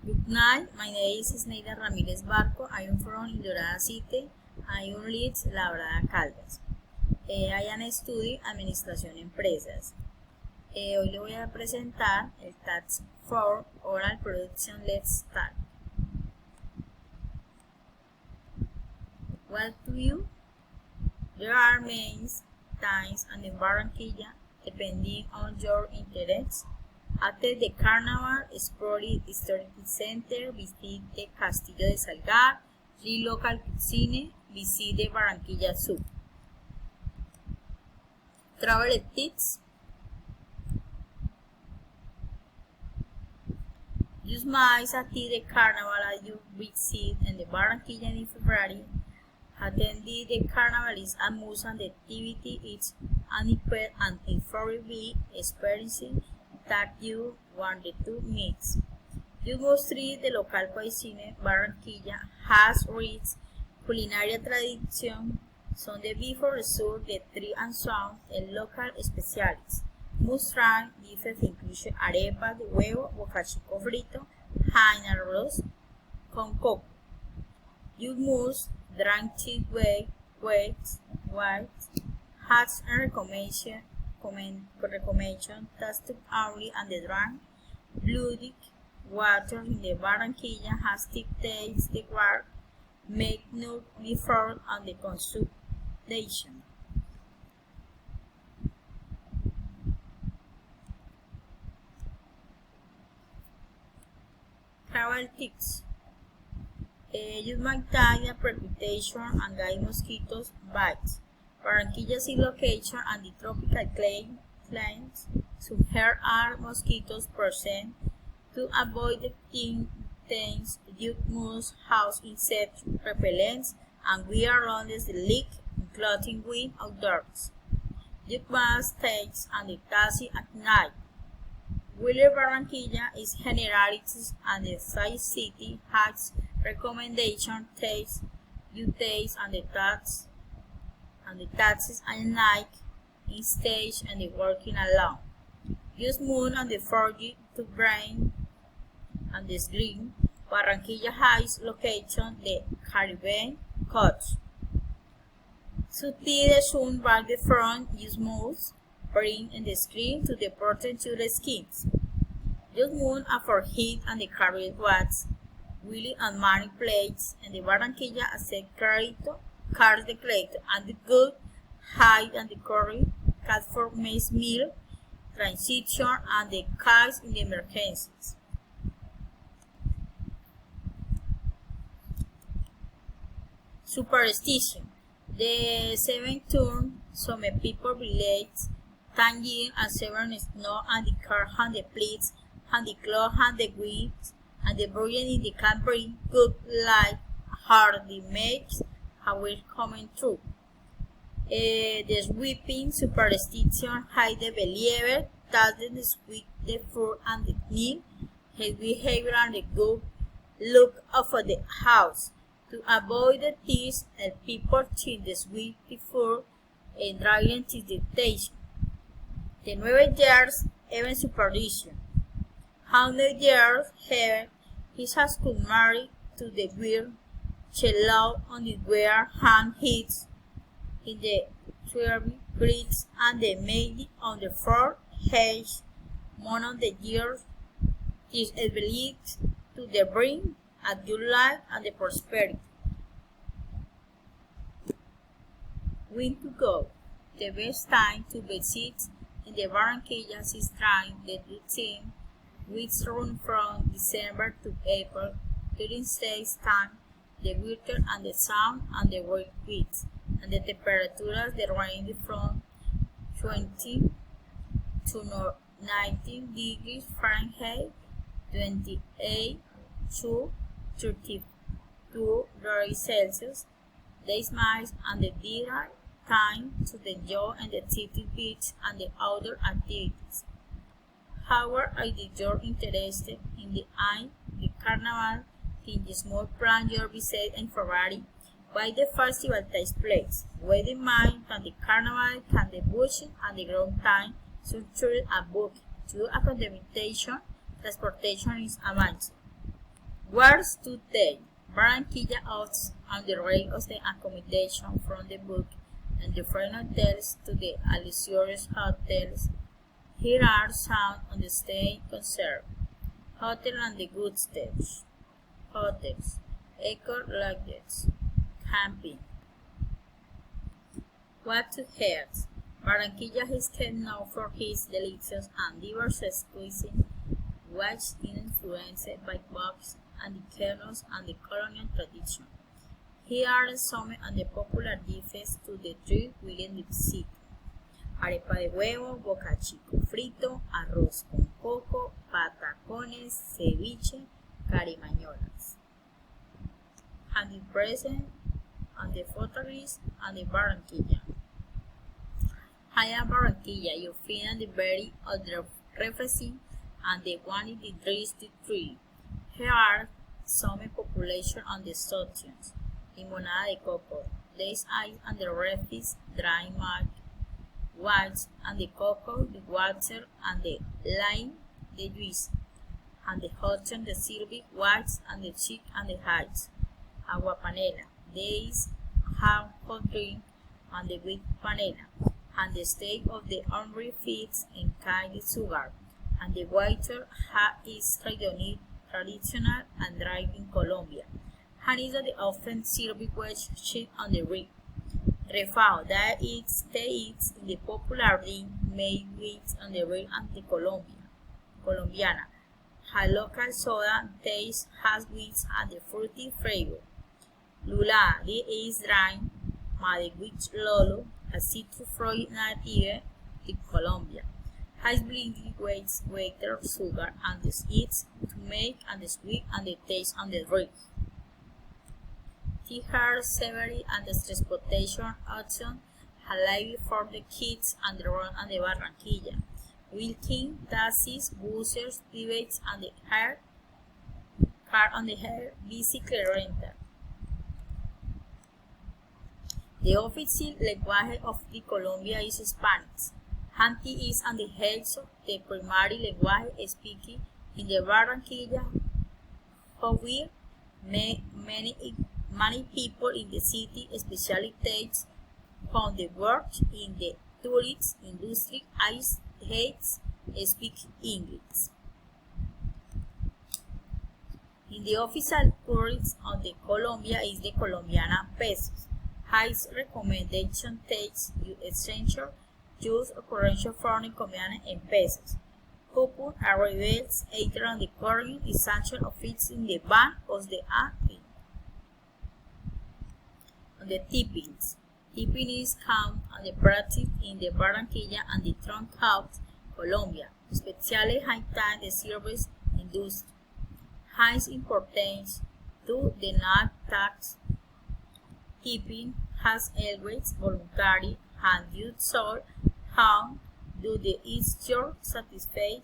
Good night, my name is Isneida Ramírez Barco. I am from Dorada City. I am Leeds, Labrada Caldas. I am studying Administración Empresas. Hoy le voy a presentar el Task 4 Oral Production. Let's start. What do you? There are many times in Barranquilla, depending on your interests. After the carnival, explore the historical center, visit the Castillo de Salgar, read local cuisine, visit the Barranquilla Zoo. Travel tips. Use miles at the carnival as you visit in the Barranquilla in February. Attending the carnival is amusing activity. It's unprepared and informally experiencing that you wanted to mix. You must treat the local cuisine. Barranquilla has rich culinary tradition. Son de before resort de tree and sound and local specialties. Must try dishes incluye arepas de huevo, bocachico frito, and arroz con coco. You must drink cheese whites, has a recommendation tasted only and the drink bloody water in the Barranquilla has thick taste the work make no difference on the consultation. Travel tips. You might die a reputation and guide mosquitoes bites. Barranquilla's location and the tropical climates, so here are mosquitoes present. To avoid the things, you must house insect repellents and wear around the leak clothing when outdoors. You must taste and the taxi at night. Wheeler Barranquilla is generalities and the size city has recommendation taste you taste and the taxis and night in stage and the working alone. Use moon and the 4G to bring and the screen. Barranquilla has location the Caribbean coast. So the sun back the front use moves bring in the screen to the protect your skins. Use moon for heat and the carry watts. Willie and money plates and the Barranquilla accept cards the credit and the good hide and the curry cut for maize meal transition and the cards in the emergencies. Superstition. The 7th turn, some people believe tanging and 7 snow and the car and the plates and the cloth and the wheat and the brilliant in the can bring good life hardly makes will coming true. The sweeping superstition hide the believer that the sweep the food and the clean his behavior and the good look of the house. To avoid the thieves and people cheat the sweep the food and driving to dictation. The 9 years even superstition. 100 years here he has could marry to the weird cello on the where hand hits in the 12 bricks and the maid on the 4 hedge. One of the years is believed to the bring a good life and the prosperity. When to go? The best time to visit in the Barranquilla is trying the routine weeks run from December to April during stays time. The winter and the sun and the work weeks, and the temperatures that range from 20 to 19 degrees Fahrenheit, 28 to 32 degrees Celsius. Days miles and the dinner time to enjoy and the city beach and the outdoor activities. However, if you're interested in the carnival, in the small plan your visit in February, why the festival takes place. With in mind that the carnival can the booking and the ground time, structure a booking to accommodation, transportation is available. Words today. Barranquilla offers on the rate of the accommodation from the book and different hotels to the luxurious hotels. Here are some on the stay concern. Hotel and the good stays. Hotels. Eco lodges. Camping. What to eat? Barranquilla is known for its delicious and diverse cuisine, which is influenced by books and the kernels and the colonial tradition. Here are some of the popular dishes to the trip within the city. Arepa de huevo, bocachico frito, arroz con coco, patacones, ceviche, carimañolas. And the present and the fortress and the Barranquilla. I am Barranquilla, you find the very other refreshing and the one in the tree. Here are some population on the stations. Limonada de coco, there's ice and the refits, dry milk, whites and the cocoa, the water and the lime, the juice, and the hot and the syrup, whites and the chick and the heights. Agua panela, there's hot drink and the wheat panela, and the state of the hungry feeds in kind sugar, and the water is traditional and dry in Colombia, and is the often syrupy wedge sheet on the rib. Refao, that it states in the popular drink made with on the rib and the Colombiana. A local soda taste has wheat and the fruity flavor. Lula, this is dry, made with lolo, a citrus fruit native to Colombia. Has blended water, sugar, and the seeds to make and the sweet and the taste on the drink. Tea hard, savory, and the transportation option alive for the kids and the road and the Barranquilla. Wheelchair, taxis, buses, debates, and the car on the air, bicycle rental. The official language of the Colombia is Spanish. Hanti is on the heads of the primary language speaking in the Barranquilla. However, many people in the city, especially those who work in the tourist industry, speak English. In the official currency of the Colombia is the Colombiana pesos. Highest recommendation takes you essential use of currency foreign Colombiana in pesos. Coupon arrives either on the current essential of fits in the bank or the acting. On the tippings. Tipping is count on the practice in the Barranquilla and the Trunk House, Colombia, especially high time the service industry. High importance to the non-tax tipping has always voluntary and you so how do the issue satisfied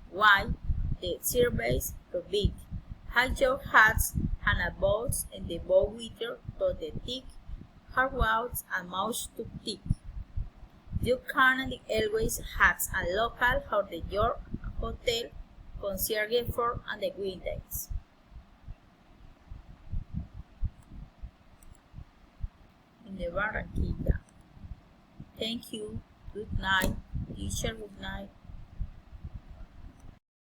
while the service provide. High job hats and abodes in the bow wither to the tick, hard words and mouse to tick. You can always have a local or the your hotel concierge for and the weekdays. In the Barranquilla. Thank you. Good night. Teacher, good night.